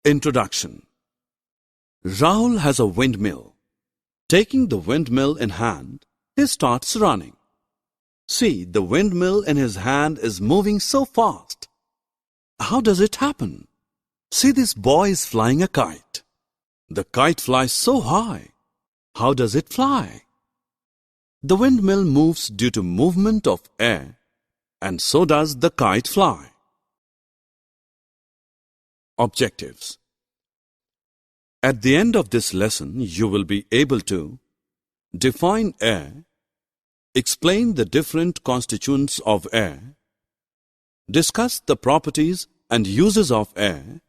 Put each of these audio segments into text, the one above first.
Introduction. Rahul has a windmill. Taking the windmill in hand, he starts running. See, the windmill in his hand is moving so fast. How does it happen? See, this boy is flying a kite. The kite flies so high. How does it fly? The windmill moves due to movement of air, and so does the kite fly. Objectives. At the end of this lesson, you will be able to define air, explain the different constituents of air, discuss the properties and uses of air,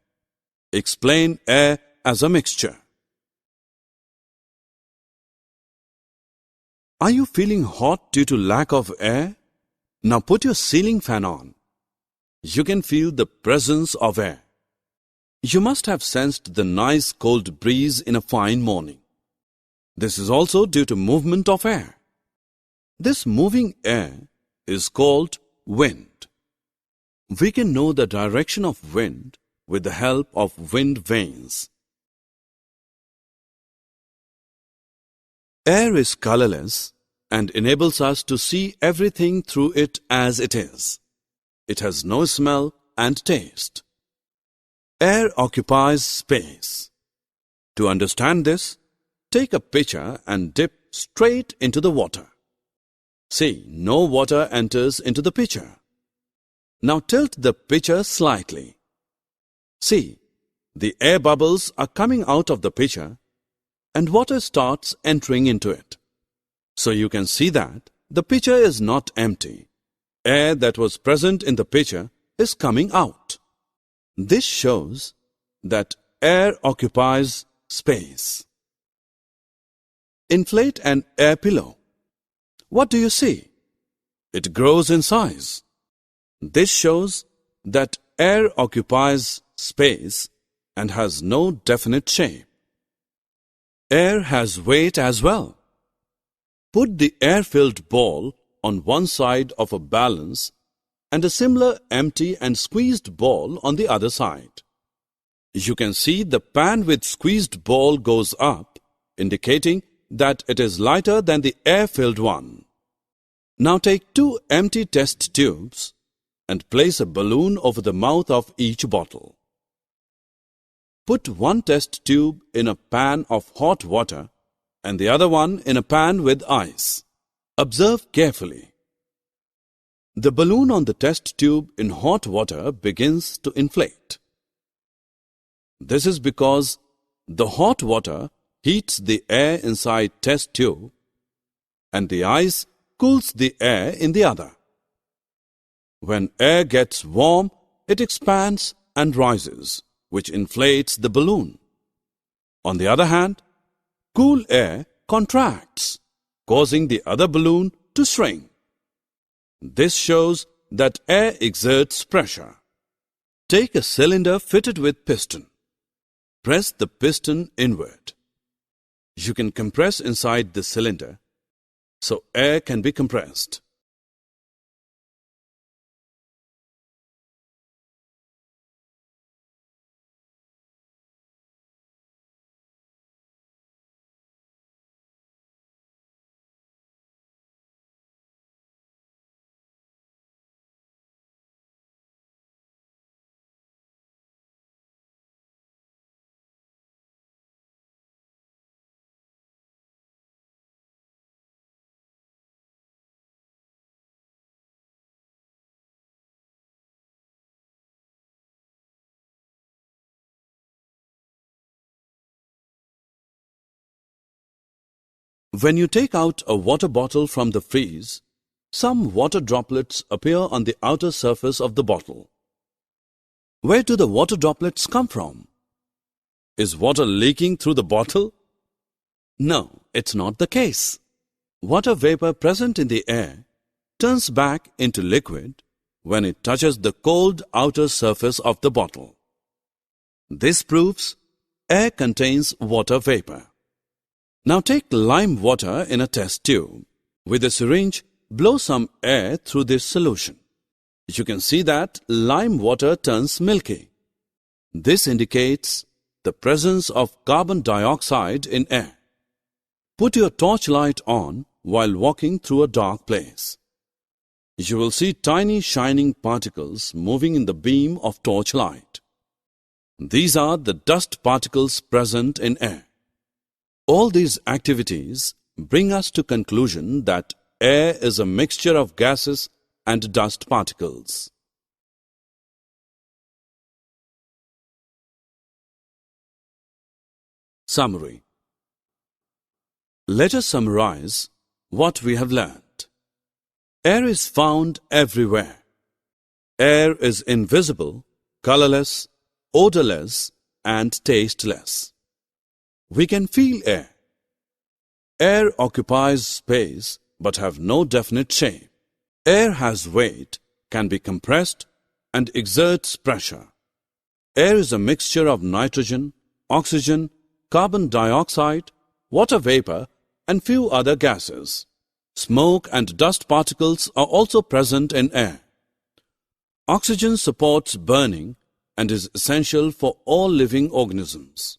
explain air as a mixture. Are you feeling hot due to lack of air? Now put your ceiling fan on. You can feel the presence of air. You must have sensed the nice cold breeze in a fine morning. This is also due to movement of air. This moving air is called wind. We can know the direction of wind with the help of wind vanes. Air is colorless and enables us to see everything through it as it is. It has no smell and taste. Air occupies space. To understand this, take a pitcher and dip straight into the water. See, no water enters into the pitcher. Now tilt the pitcher slightly. See, the air bubbles are coming out of the pitcher and water starts entering into it. So you can see that the pitcher is not empty. Air that was present in the pitcher is coming out. This shows that air occupies space. Inflate an air pillow. What do you see? It grows in size. This shows that air occupies space and has no definite shape. Air has weight as well. Put the air-filled ball on one side of a balance and a similar empty and squeezed ball on the other side. You can see the pan with squeezed ball goes up, indicating that it is lighter than the air-filled one. Now take two empty test tubes and place a balloon over the mouth of each bottle. Put one test tube in a pan of hot water and the other one in a pan with ice. Observe carefully. The balloon on the test tube in hot water begins to inflate. This is because the hot water heats the air inside test tube and the ice cools the air in the other. When air gets warm, it expands and rises, which inflates the balloon. On the other hand, cool air contracts, causing the other balloon to shrink. This shows that air exerts pressure. Take a cylinder fitted with piston. Press the piston inward. You can compress inside the cylinder, so air can be compressed. When you take out a water bottle from the freeze, some water droplets appear on the outer surface of the bottle. Where do the water droplets come from? Is water leaking through the bottle? No, it's not the case. Water vapor present in the air turns back into liquid when it touches the cold outer surface of the bottle. This proves air contains water vapor. Now take lime water in a test tube. With a syringe, blow some air through this solution. You can see that lime water turns milky. This indicates the presence of carbon dioxide in air. Put your torchlight on while walking through a dark place. You will see tiny shining particles moving in the beam of torchlight. These are the dust particles present in air. All these activities bring us to conclusion that air is a mixture of gases and dust particles. Summary. Let us summarize what we have learned. Air is found everywhere. Air is invisible, colorless, odorless, and tasteless. We can feel air. Air occupies space but have no definite shape. Air has weight, can be compressed, and exerts pressure. Air is a mixture of nitrogen, oxygen, carbon dioxide, water vapor, and few other gases. Smoke and dust particles are also present in air. Oxygen supports burning and is essential for all living organisms.